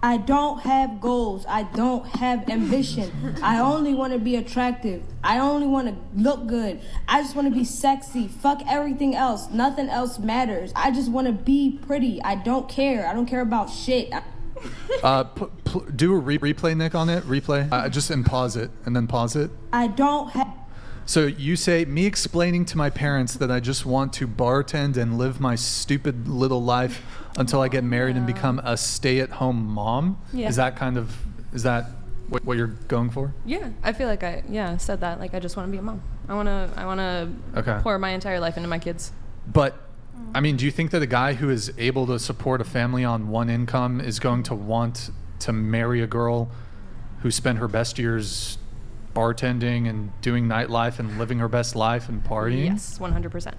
I don't have goals. I don't have ambition. I only want to be attractive. I only want to look good. I just want to be sexy. Fuck everything else. Nothing else matters. I just want to be pretty. I don't care. I don't care about shit. Do a replay, Nick, on it. Replay. Just and pause it, and then pause it. I don't have... So you say, me explaining to my parents that I just want to bartend and live my stupid little life until I get married and become a stay-at-home mom? Yeah. Is that what you're going for? Yeah, I feel like I said that. Like, I just want to be a mom. I want to pour my entire life into my kids. But, I mean, do you think that a guy who is able to support a family on one income is going to want to marry a girl who spent her best years bartending and doing nightlife and living her best life and partying? Yes, 100%.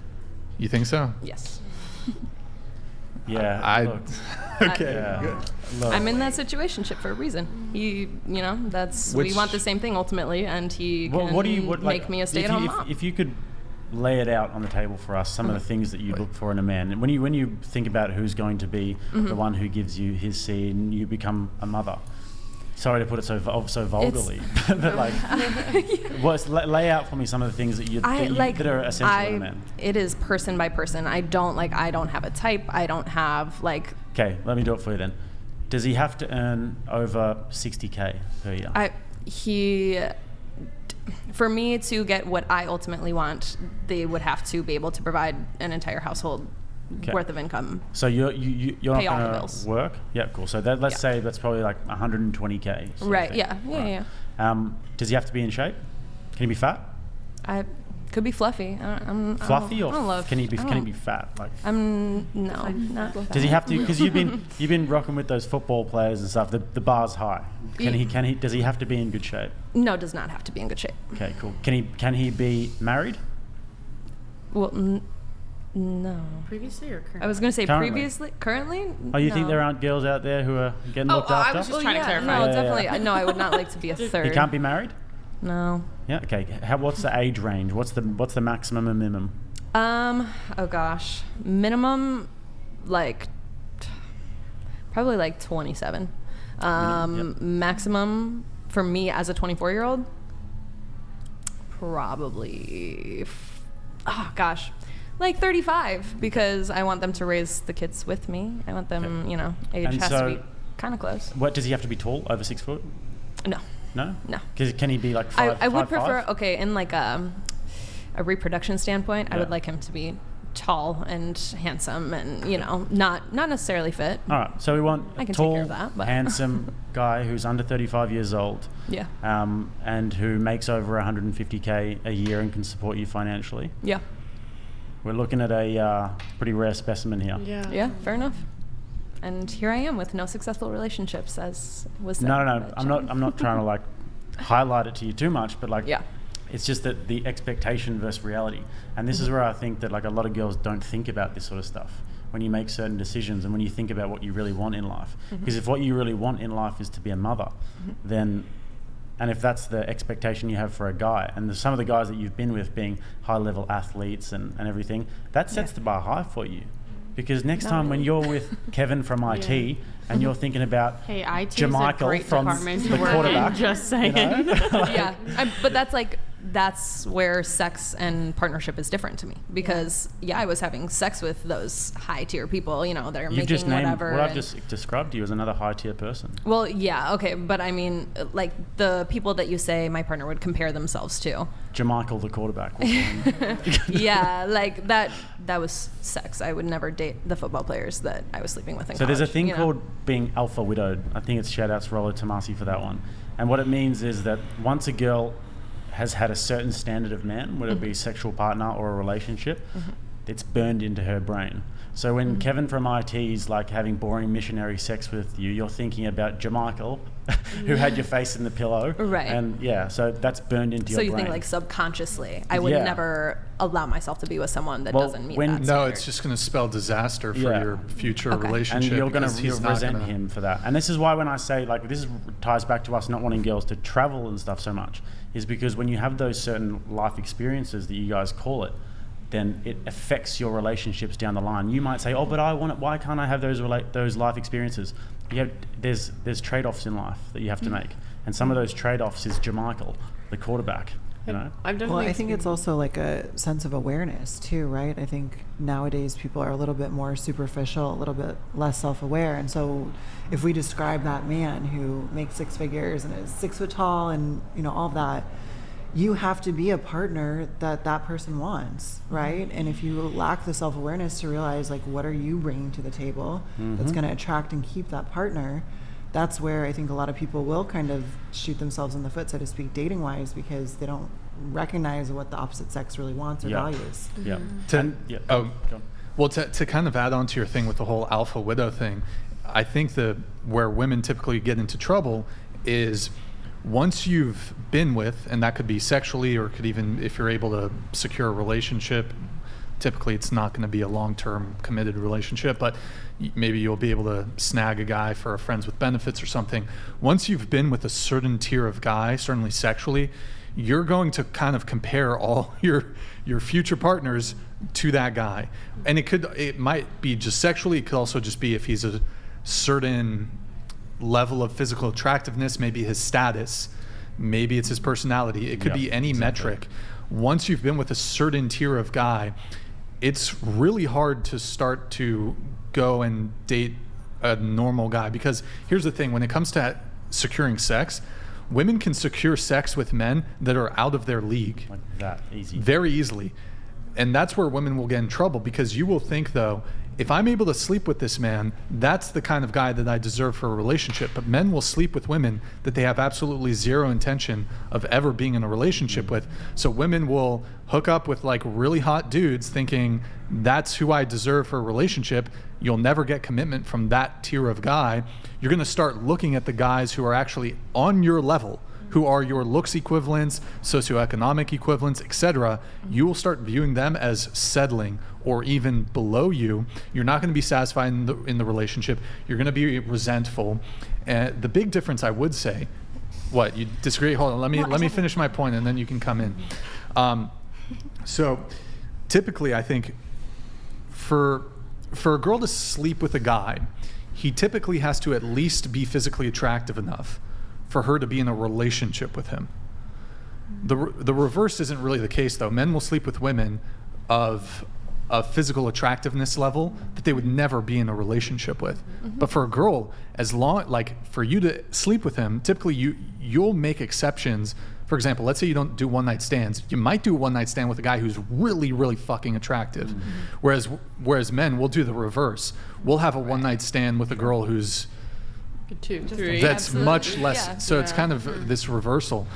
You think so? Yes. Yeah. Okay. Yeah. I'm in that situationship for a reason. We want the same thing ultimately, and he can make me a stay-at-home mom. If you could lay it out on the table for us, some of the things that you look for in a man, when you think about who's going to be the one who gives you his seed and you become a mother. Sorry to put it so vulgarly, but like, lay out for me some of the things that that are essential in a man. It is person by person. I don't have a type. I don't have like. Okay, let me do it for you then. Does he have to earn over 60K per year? For me to get what I ultimately want, they would have to be able to provide an entire household worth of income. So you're not going to work? Yeah, cool. So let's say that's probably like 120K. Right. Yeah. Does he have to be in shape? Can he be fat? I could be fluffy. Fluffy, or can he be fat? Like no, not fat. Does he have to? Because you've been rocking with those football players and stuff. The bar's high. Does he have to be in good shape? No, does not have to be in good shape. Okay, cool. Can he be married? Well. No. Previously or currently? I was going to say previously. Currently? Oh, you think there aren't girls out there who are getting looked after? I was just trying to clarify. No, definitely. No, I would not like to be a third. He can't be married? No. Yeah. Okay. What's the age range? What's the maximum and minimum? Oh gosh, minimum, like probably like 27. Maximum for me as a 24-year-old, probably. Oh gosh. Like 35, because I want them to raise the kids with me. I want them, age and has to be kind of close. What, does he have to be tall, over 6 foot? No. No? No. Can he be like 5'5"? I would prefer, in like a reproduction standpoint, I would like him to be tall and handsome and, not necessarily fit. All right, so we want a tall, handsome guy who's under 35 years old. Yeah. And who makes over 150K a year and can support you financially. Yeah. We're looking at a pretty rare specimen here. Yeah, fair enough. And here I am with no successful relationships, as was said. No. I'm not trying to like highlight it to you too much, but it's just that the expectation versus reality. And this is where I think that like a lot of girls don't think about this sort of stuff when you make certain decisions and when you think about what you really want in life. Because if what you really want in life is to be a mother, then. And if that's the expectation you have for a guy, and some of the guys that you've been with being high-level athletes and everything, that sets the bar high for you. Because next time when you're with Kevin from IT and you're thinking about Jamichael from the quarterback, just saying. But that's where sex and partnership is different to me. Because I was having sex with those high-tier people, that are You've just named whatever. What I've just described to you as another high-tier person. Well, okay, but I mean, like the people that you say my partner would compare themselves to. Jamichael, the quarterback. Like that was sex. I would never date the football players that I was sleeping with in college. There's a thing called being alpha widowed. I think it's shout-outs Rollo Tomasi for that one. And what it means is that once a girl has had a certain standard of man, whether it be a sexual partner or a relationship, it's burned into her brain. So when Kevin from IT is like having boring missionary sex with you, you're thinking about Jamichael, who had your face in the pillow. Right. And so that's burned into your brain. So you think like subconsciously, I would never allow myself to be with someone that doesn't meet that standard. No, it's just going to spell disaster for your future relationship. And you're going to resent him for that. And this is why when I say, like, this ties back to us not wanting girls to travel and stuff so much, is because when you have those certain life experiences that you guys call it, then it affects your relationships down the line. You might say, oh, but I want it. Why can't I have those life experiences? there's trade-offs in life that you have to make, and some of those trade-offs is Jermichael, the quarterback. You know, I've definitely. Well, I think it's also like a sense of awareness too, right? I think nowadays people are a little bit more superficial, a little bit less self-aware, and so if we describe that man who makes 6 figures and is 6 foot tall and all of that, you have to be a partner that person wants, right? And if you lack the self-awareness to realize like what are you bringing to the table that's going to attract and keep that partner, that's where I think a lot of people will kind of shoot themselves in the foot, so to speak, dating wise, because they don't recognize what the opposite sex really wants or values. Yeah. Well, to kind of add on to your thing with the whole alpha widow thing, I think where women typically get into trouble is once you've been with, and that could be sexually or could even, if you're able to secure a relationship, typically it's not going to be a long-term committed relationship, but maybe you'll be able to snag a guy for a friends with benefits or something. Once you've been with a certain tier of guy, certainly sexually, you're going to kind of compare all your future partners to that guy. And it might be just sexually, it could also just be if he's a certain level of physical attractiveness, maybe his status, maybe it's his personality. It could be any metric. Once you've been with a certain tier of guy, it's really hard to start to go and date a normal guy, because here's the thing, when it comes to securing sex, women can secure sex with men that are out of their league. Like that easy. Very easily. And that's where women will get in trouble, because you will think, though, if I'm able to sleep with this man, that's the kind of guy that I deserve for a relationship. But men will sleep with women that they have absolutely zero intention of ever being in a relationship with. So women will hook up with like really hot dudes thinking that's who I deserve for a relationship. You'll never get commitment from that tier of guy. You're going to start looking at the guys who are actually on your level, who are your looks equivalents, socioeconomic equivalents, etc. You will start viewing them as settling or even below you. You're not going to be satisfied in the relationship. You're going to be resentful. And the big difference, I would say, what, you disagree? Hold on, let me finish my point and then you can come in. So typically, I think for a girl to sleep with a guy, he typically has to at least be physically attractive enough for her to be in a relationship with him. The reverse isn't really the case, though. Men will sleep with women of a physical attractiveness level that they would never be in a relationship with. But for a girl, as long, like for you to sleep with him, typically you'll make exceptions. For example, let's say you don't do one-night stands. You might do a one-night stand with a guy who's really, really fucking attractive. Whereas men will do the reverse. We'll have a one-night stand with a girl who's 2, 3. that's much less. So it's kind of this reversal.